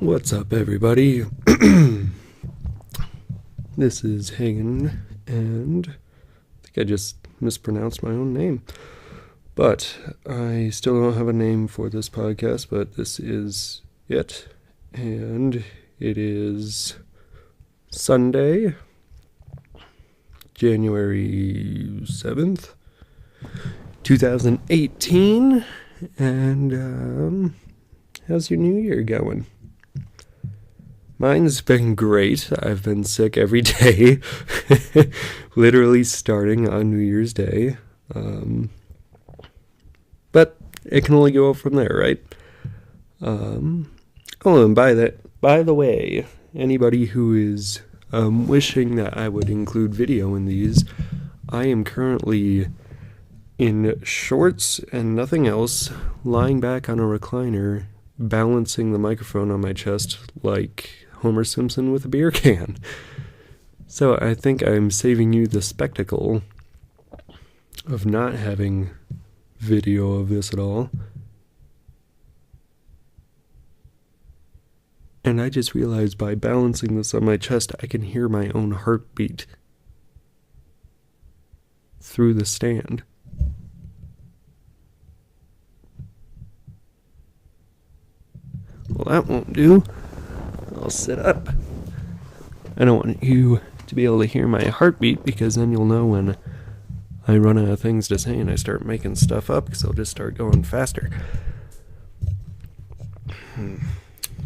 What's up, everybody? This is Hagen, and I think I just mispronounced my own name. But I still don't have a name for this podcast, but this is it. And it is Sunday, January 7th, 2018. And how's your new year going? Mine's been great. I've been sick every day, literally starting on New Year's Day. But it can only go up from there, right? Oh, and by the way, anybody who is wishing that I would include video in these, I am currently in shorts and nothing else, lying back on a recliner, balancing the microphone on my chest like Homer Simpson with a beer can. So I think I'm saving you the spectacle of not having video of this at all. And I just realized by balancing this on my chest, I can hear my own heartbeat through the stand. Well, that won't do. I'll sit up. I don't want you to be able to hear my heartbeat, because then you'll know when I run out of things to say and I start making stuff up, because I'll just start going faster.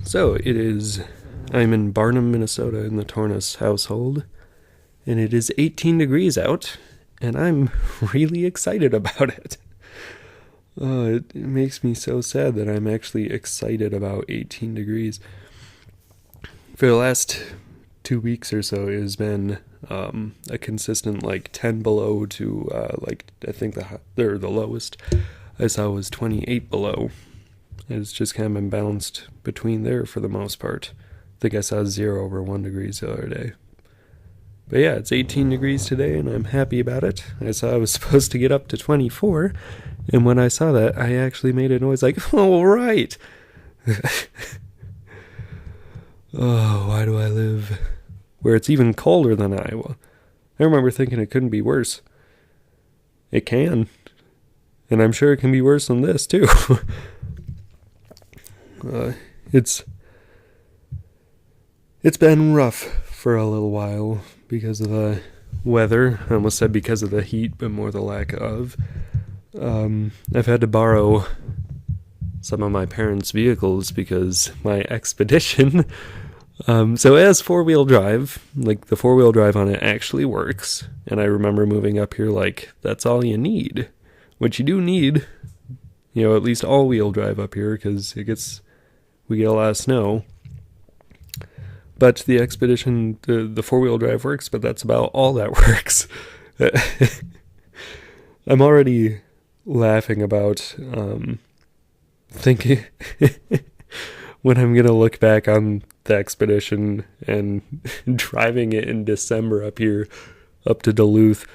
So I'm in Barnum, Minnesota, in the Tornes household, and it is 18 degrees out, and I'm really excited about it. It makes me so sad that I'm actually excited about 18 degrees. For the last 2 weeks or so, it has been a consistent 10 below to I think the lowest I saw was 28 below. It's just kind of been balanced between there for the most part. I think I saw 0 over 1 degrees the other day. But yeah, it's 18 degrees today, and I'm happy about it. I saw I was supposed to get up to 24, and when I saw that, I actually made a noise like, "All right." Oh, why do I live where it's even colder than Iowa? I remember thinking it couldn't be worse. It can. And I'm sure it can be worse than this, too. It's been rough for a little while because of the weather. I almost said because of the heat, but more the lack of. I've had to borrow some of my parents' vehicles because my Expedition, so it has four-wheel drive. The four-wheel drive on it actually works. And I remember moving up here that's all you need. Which you do need, at least all-wheel drive up here, because we get a lot of snow. But the Expedition, the four-wheel drive works, but that's about all that works. I'm already laughing about thinking when I'm going to look back on the Expedition and driving it in December up here, up to Duluth,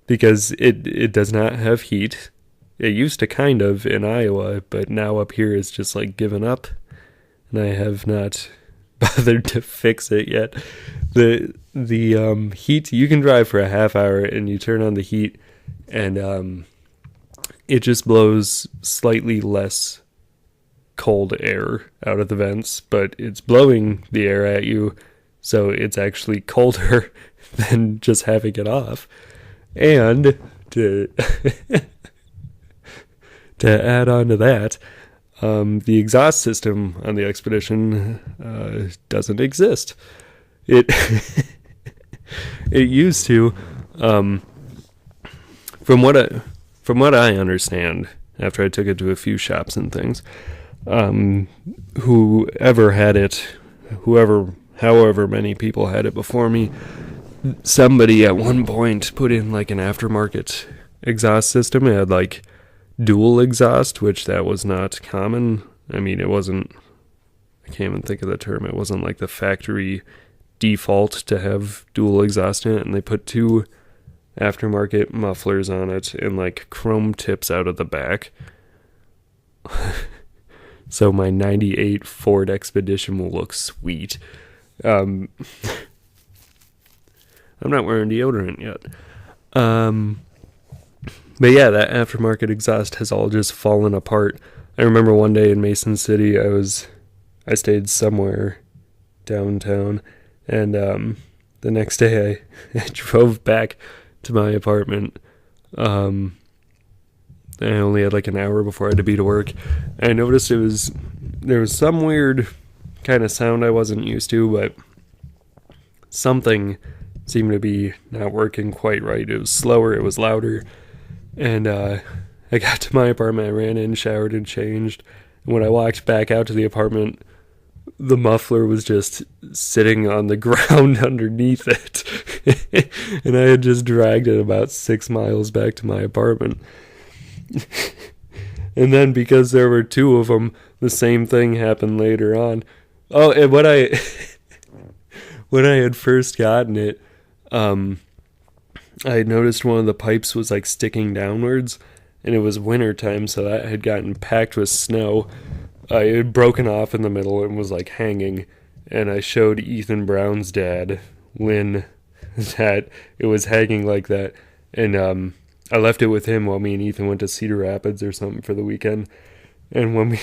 because it does not have heat. It used to kind of in Iowa, but now up here it's just given up, and I have not bothered to fix it yet. The heat, you can drive for a half hour and you turn on the heat, and it just blows slightly less cold air out of the vents, but it's blowing the air at you, so it's actually colder than just having it off. And to add on to that, the exhaust system on the Expedition doesn't exist. It used to, from what I understand, after I took it to a few shops and things, whoever had it, however many people had it before me, somebody at one point put in an aftermarket exhaust system. It had dual exhaust, which that was not common. I mean, it wasn't, I can't even think of the term. It wasn't the factory default to have dual exhaust in it, and they put 2 aftermarket mufflers on it and chrome tips out of the back. So my 98 Ford Expedition will look sweet. I'm not wearing deodorant yet. But yeah, that aftermarket exhaust has all just fallen apart. I remember one day in Mason City, I stayed somewhere downtown, and the next day I drove back to my apartment. I only had like an hour before I had to be to work. And I noticed there was some weird kind of sound I wasn't used to, but something seemed to be not working quite right. It was slower, it was louder. And I got to my apartment, I ran in, showered, and changed. And when I walked back out to the apartment, the muffler was just sitting on the ground underneath it. And I had just dragged it about 6 miles back to my apartment. And then because there were 2 of them, the same thing happened later on. Oh, and when I had first gotten it, I had noticed one of the pipes was like sticking downwards, and it was winter time, so that had gotten packed with snow. It had broken off in the middle and was like hanging, and I showed Ethan Brown's dad, Lynn, that it was hanging like that, and I left it with him while me and Ethan went to Cedar Rapids or something for the weekend. And when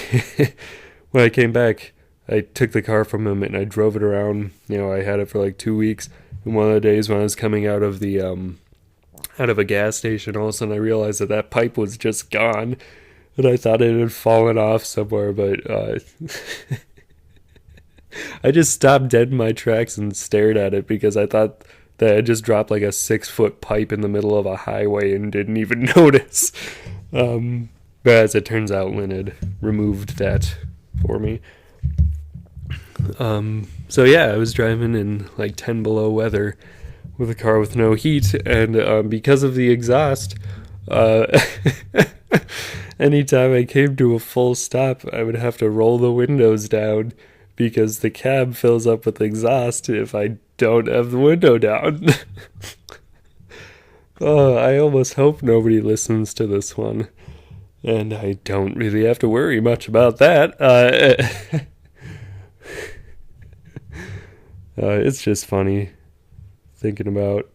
I came back, I took the car from him and I drove it around. I had it for like 2 weeks. And one of the days when I was coming out of a gas station, all of a sudden I realized that pipe was just gone. And I thought it had fallen off somewhere, but I just stopped dead in my tracks and stared at it because I thought that I just dropped like a 6-foot pipe in the middle of a highway and didn't even notice. But as it turns out, Lynn had removed that for me. So yeah, I was driving in like 10 below weather with a car with no heat, and because of the exhaust, anytime I came to a full stop, I would have to roll the windows down because the cab fills up with exhaust if I don't have the window down. Oh, I almost hope nobody listens to this one. And I don't really have to worry much about that. It's just funny thinking about,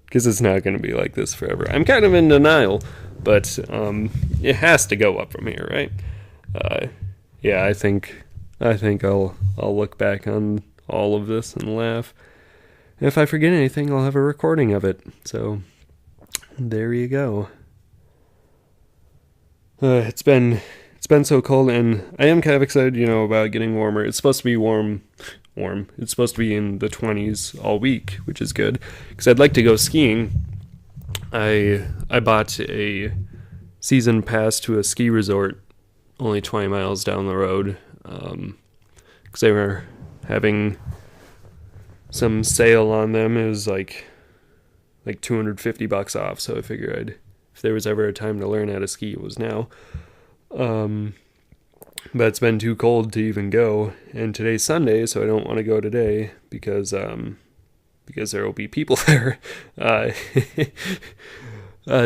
because it's not going to be like this forever. I'm kind of in denial, but it has to go up from here, right? Yeah, I think I'll look back on all of this and laugh. If I forget anything, I'll have a recording of it. So there you go. It's been so cold, and I am kind of excited, about getting warmer. It's supposed to be warm. It's supposed to be in the 20s all week, which is good, because I'd like to go skiing. I bought a season pass to a ski resort only 20 miles down the road, because they were having some sale on them. It was like $250 off, so I figured if there was ever a time to learn how to ski, it was now. But it's been too cold to even go, and today's Sunday, so I don't want to go today because there will be people there.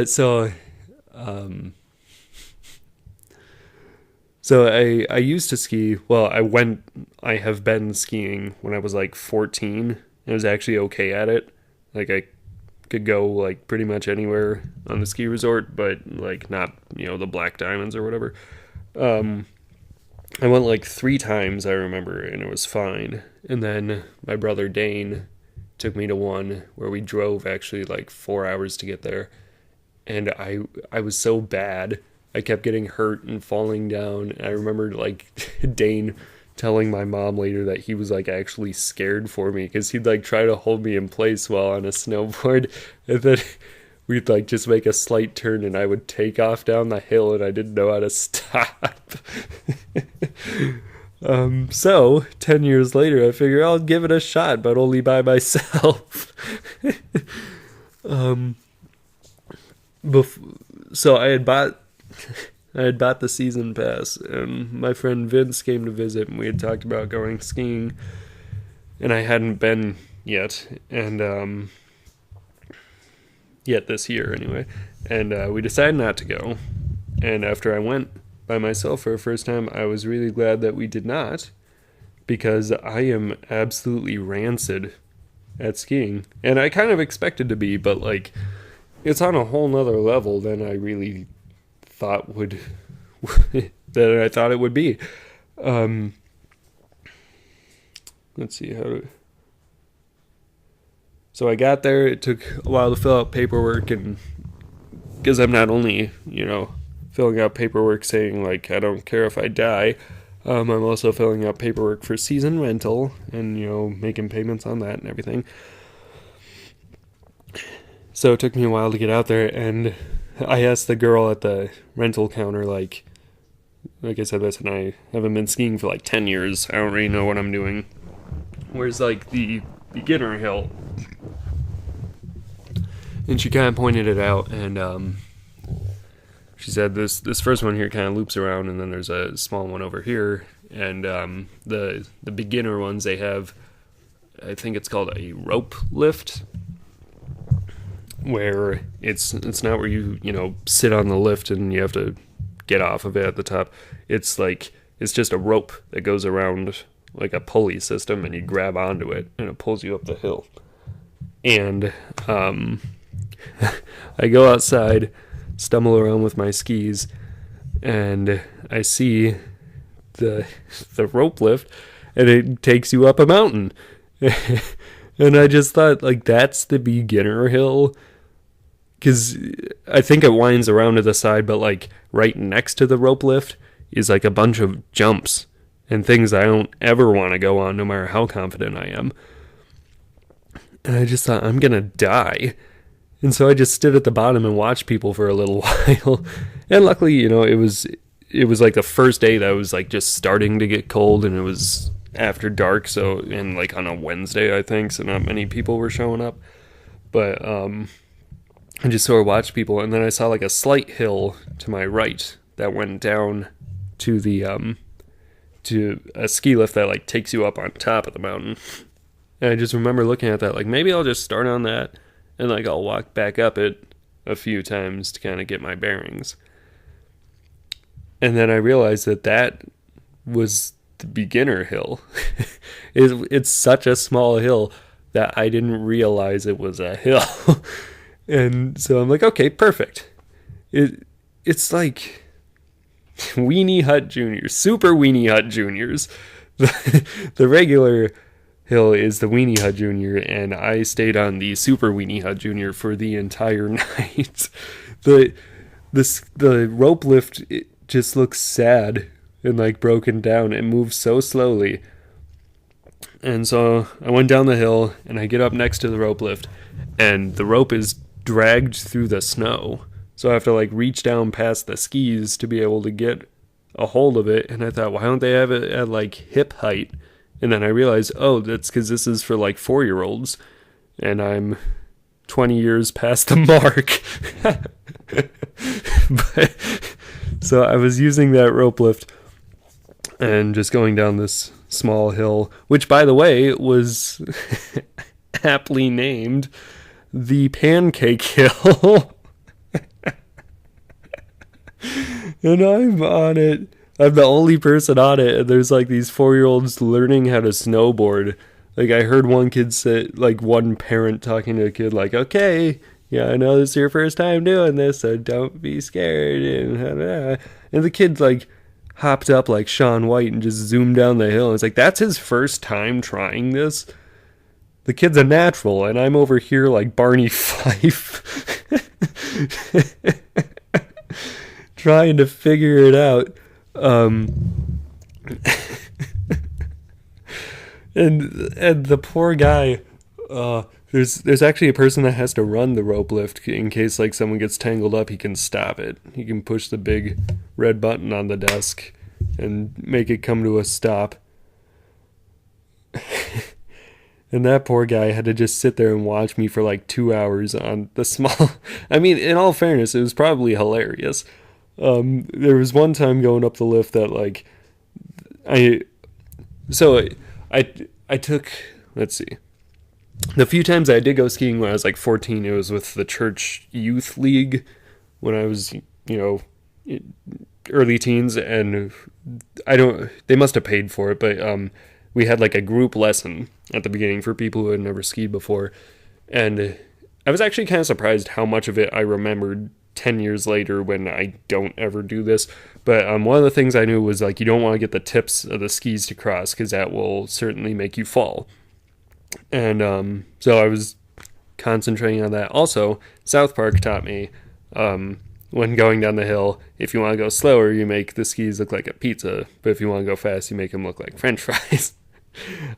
So I used to ski. Well, I have been skiing when I was like 14. I was actually okay at it. Like I could go like pretty much anywhere on the ski resort, but like not, the Black Diamonds or whatever. I went like 3 times, I remember, and it was fine. And then my brother Dane took me to one where we drove actually like 4 hours to get there. And I was so bad. I kept getting hurt and falling down. I remember like Dane telling my mom later that he was like actually scared for me because he'd like try to hold me in place while on a snowboard. And then we'd like just make a slight turn and I would take off down the hill and I didn't know how to stop. So 10 years later, I figure I'll give it a shot, but only by myself. So I had bought the season pass, and my friend Vince came to visit, and we had talked about going skiing, and I hadn't been yet, and yet this year anyway, and we decided not to go. And after I went by myself for the first time, I was really glad that we did not, because I am absolutely rancid at skiing. And I kind of expected to be, but like, it's on a whole nother level than I really thought would, that I thought it would be. Let's see how to... So I got there, it took a while to fill out paperwork, and because I'm not only, filling out paperwork saying, like, I don't care if I die, I'm also filling out paperwork for season rental and, making payments on that and everything. So it took me a while to get out there, and I asked the girl at the rental counter, like I said, listen, I haven't been skiing for like 10 years. I don't really know what I'm doing. Where's like the beginner hill? And she kind of pointed it out, and she said this first one here kind of loops around, and then there's a small one over here, and the beginner ones, they have, I think it's called a rope lift, where it's not where you sit on the lift and you have to get off of it at the top. It's like, it's just a rope that goes around like a pulley system, and you grab onto it and it pulls you up the hill. And I go outside, stumble around with my skis, and I see the rope lift, and it takes you up a mountain. And I just thought, like, that's the beginner hill, because I think it winds around to the side, but like right next to the rope lift is like a bunch of jumps and things I don't ever want to go on, no matter how confident I am. And I just thought, I'm gonna die. And so I just stood at the bottom and watched people for a little while. And luckily, it was like the first day that was like just starting to get cold, and it was after dark, so, and like on a Wednesday, I think, so not many people were showing up. But I just sort of watched people, and then I saw like a slight hill to my right that went down to the to a ski lift that like takes you up on top of the mountain. And I just remember looking at that, like, maybe I'll just start on that, and like I'll walk back up it a few times to kind of get my bearings. And then I realized that was the beginner hill. It's such a small hill that I didn't realize it was a hill. And so I'm like, okay, perfect. It's like Weenie Hut Juniors, Super Weenie Hut Juniors. The regular hill is the Weenie Hut Junior, and I stayed on the Super Weenie Hut Junior for the entire night. The rope lift, it just looks sad and like broken down. It moves so slowly. And so I went down the hill, and I get up next to the rope lift, and the rope is dragged through the snow. So I have to like reach down past the skis to be able to get a hold of it. And I thought, why don't they have it at like hip height? And then I realized, oh, that's because this is for like 4-year-olds, and I'm 20 years past the mark. So I was using that rope lift and just going down this small hill, which, by the way, was aptly named the Pancake Hill. And I'm on it. I'm the only person on it, and there's like these 4-year-olds learning how to snowboard. Like, I heard one kid say, like, one parent talking to a kid, like, okay, yeah, I know this is your first time doing this, so don't be scared. And the kid, like, hopped up like Shaun White and just zoomed down the hill. It's like, that's his first time trying this. The kid's a natural, and I'm over here like Barney Fife trying to figure it out. And the poor guy, there's actually a person that has to run the rope lift in case like someone gets tangled up. He can stop it. He can push the big red button on the desk and make it come to a stop. And that poor guy had to just sit there and watch me for like 2 hours on the small... I mean, in all fairness, it was probably hilarious. There was one time going up the lift that like... I took... Let's see. The few times I did go skiing when I was like 14, it was with the church youth league when I was, early teens, and they must have paid for it, but we had like a group lesson at the beginning for people who had never skied before. And I was actually kind of surprised how much of it I remembered 10 years later when I don't ever do this. But one of the things I knew was like, you don't want to get the tips of the skis to cross because that will certainly make you fall. And so I was concentrating on that. Also, South Park taught me when going down the hill, if you want to go slower, you make the skis look like a pizza. But if you want to go fast, you make them look like French fries.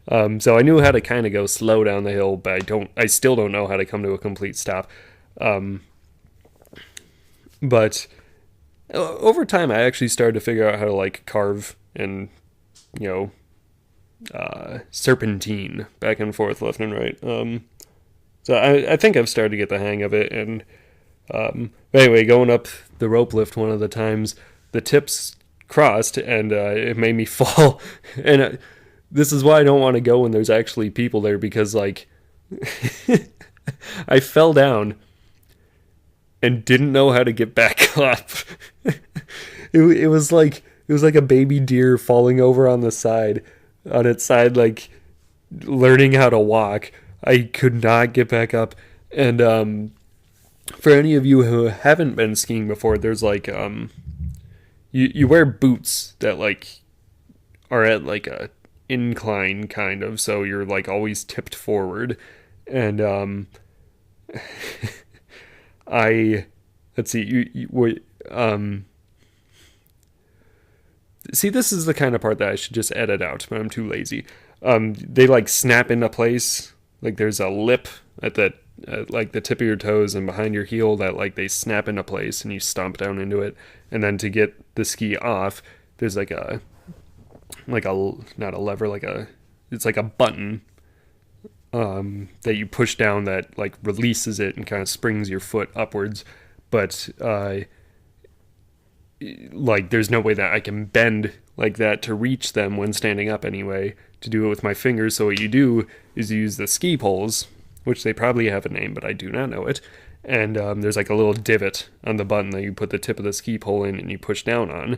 So I knew how to kind of go slow down the hill, but I still don't know how to come to a complete stop. But over time, I actually started to figure out how to like carve and, serpentine back and forth, left and right. So I think I've started to get the hang of it. And anyway, going up the rope lift one of the times, the tips crossed and it made me fall. And this is why I don't want to go when there's actually people there, because like I fell down and didn't know how to get back up. It was like a baby deer falling over on its side, like learning how to walk. I could not get back up. And for any of you who haven't been skiing before, there's like you wear boots that like are at like a incline kind of, so you're like always tipped forward. And let's see, see, this is the kind of part that I should just edit out, but I'm too lazy. They like snap into place. Like there's a lip at like the tip of your toes and behind your heel that like they snap into place and you stomp down into it. And then to get the ski off, there's like not a lever, it's like a button that you push down that like releases it and kind of springs your foot upwards. But like there's no way that I can bend like that to reach them when standing up anyway, to do it with my fingers. So what you do is you use the ski poles, which they probably have a name, but I do not know it. And there's like a little divot on the button that you put the tip of the ski pole in and you push down on.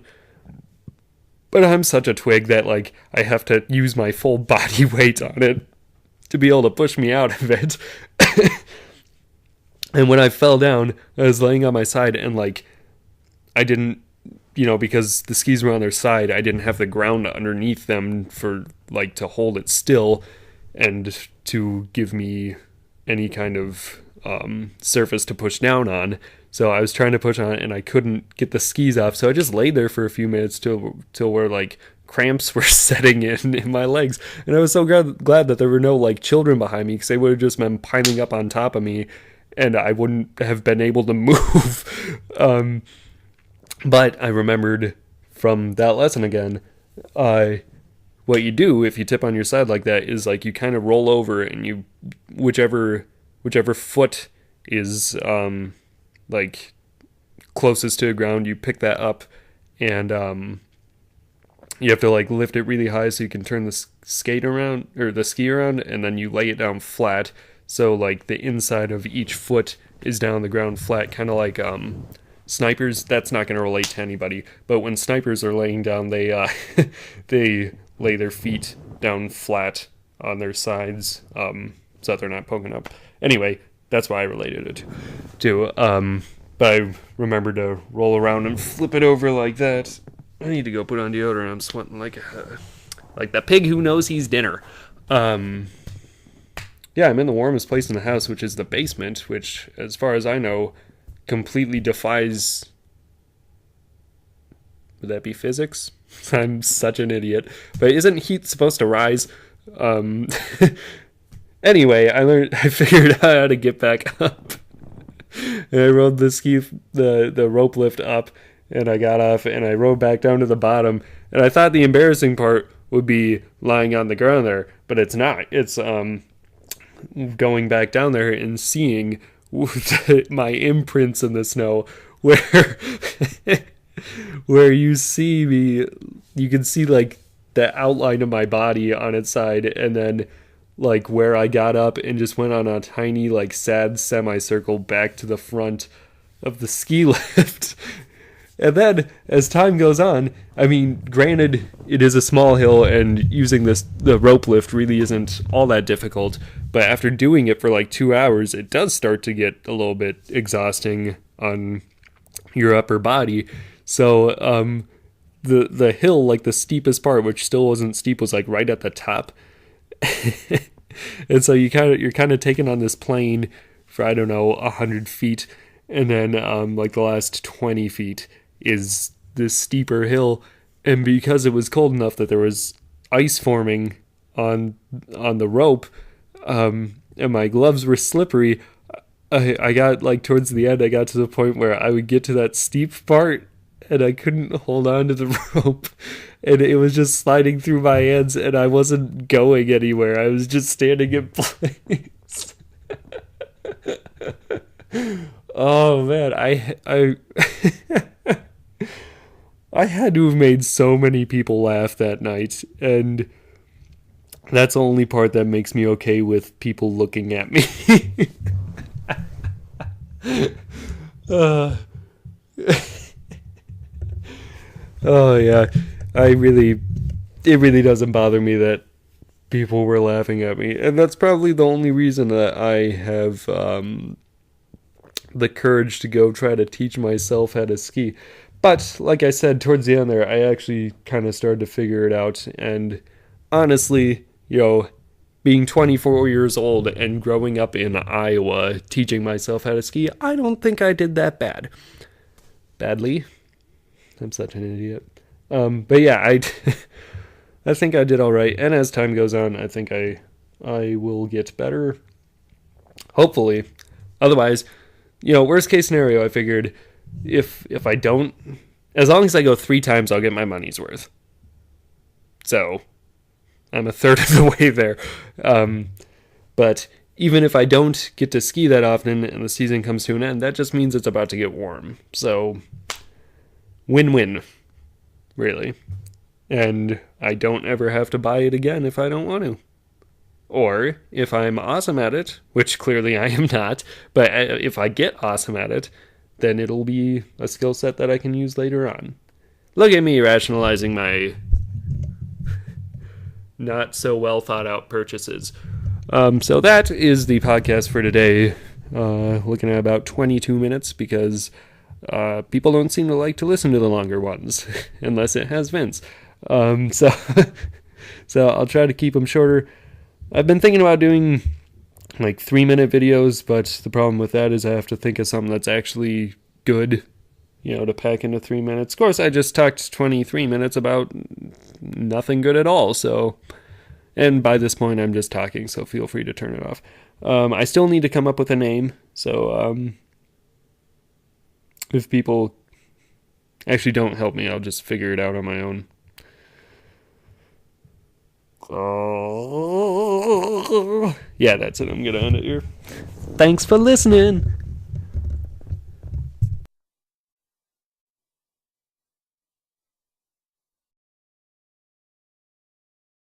But I'm such a twig that like I have to use my full body weight on it to be able to push me out of it. And when I fell down, I was laying on my side and like I didn't, because the skis were on their side, I didn't have the ground underneath them for like to hold it still and to give me any kind of surface to push down on. So I was trying to push on it and I couldn't get the skis off. So I just laid there for a few minutes till where like cramps were setting in my legs. And I was so glad that there were no like children behind me, because they would have just been piling up on top of me and I wouldn't have been able to move. But I remembered from that lesson again, what you do if you tip on your side like that is like you kind of roll over and you whichever foot is like closest to the ground, you pick that up and you have to like lift it really high so you can turn the skate around or the ski around, and then you lay it down flat so like the inside of each foot is down on the ground flat, kind of like snipers. That's not going to relate to anybody, but when snipers are laying down, they they lay their feet down flat on their sides so that they're not poking up. Anyway, that's why I related it to. But I remembered to roll around and flip it over like that. I need to go put on deodorant. I'm sweating like the pig who knows he's dinner. Yeah, I'm in the warmest place in the house, which is the basement, which, as far as I know, completely defies... Would that be physics? I'm such an idiot. But isn't heat supposed to rise? Anyway, I figured out how to get back up. And I rode the rope lift up, and I got off, and I rode back down to the bottom. And I thought the embarrassing part would be lying on the ground there, but it's not. It's going back down there and seeing my imprints in the snow, where you see me, you can see like the outline of my body on its side, and then like where I got up and just went on a tiny like sad semicircle back to the front of the ski lift. And then, as time goes on, I mean, granted, it is a small hill, and using the rope lift really isn't all that difficult. But after doing it for like 2 hours, it does start to get a little bit exhausting on your upper body. So, the hill, like the steepest part, which still wasn't steep, was like right at the top. And so you're kind of taken on this plane for, I don't know, 100 feet, and then like the last 20 feet is this steeper hill. And because it was cold enough that there was ice forming on the rope, and my gloves were slippery, I got like towards the end, I got to the point where I would get to that steep part and I couldn't hold on to the rope, and it was just sliding through my hands, and I wasn't going anywhere. I was just standing in place. Oh man, I I had to have made so many people laugh that night, and that's the only part that makes me okay with people looking at me. uh, oh yeah, it really doesn't bother me that people were laughing at me, and that's probably the only reason that I have the courage to go try to teach myself how to ski. But like I said, towards the end there, I actually kind of started to figure it out, and honestly, being 24 years old and growing up in Iowa, teaching myself how to ski, I don't think I did that badly. I'm such an idiot. But yeah, I think I did all right. And as time goes on, I think I will get better. Hopefully. Otherwise, worst case scenario, I figured if I don't, as long as I go 3 times, I'll get my money's worth. So I'm a third of the way there. But even if I don't get to ski that often and the season comes to an end, that just means it's about to get warm. So win-win, really. And I don't ever have to buy it again if I don't want to. Or if I'm awesome at it, which clearly I am not, but if I get awesome at it, then it'll be a skill set that I can use later on. Look at me rationalizing my not so well thought out purchases. So that is the podcast for today. Looking at about 22 minutes because people don't seem to like to listen to the longer ones unless it has Vince. So I'll try to keep them shorter. I've been thinking about doing like 3-minute videos, but the problem with that is I have to think of something that's actually good, to pack into 3 minutes. Of course, I just talked 23 minutes about nothing good at all, so, and by this point I'm just talking, so feel free to turn it off. I still need to come up with a name, so if people actually don't help me, I'll just figure it out on my own. Yeah, that's it. I'm gonna end it here. Thanks for listening.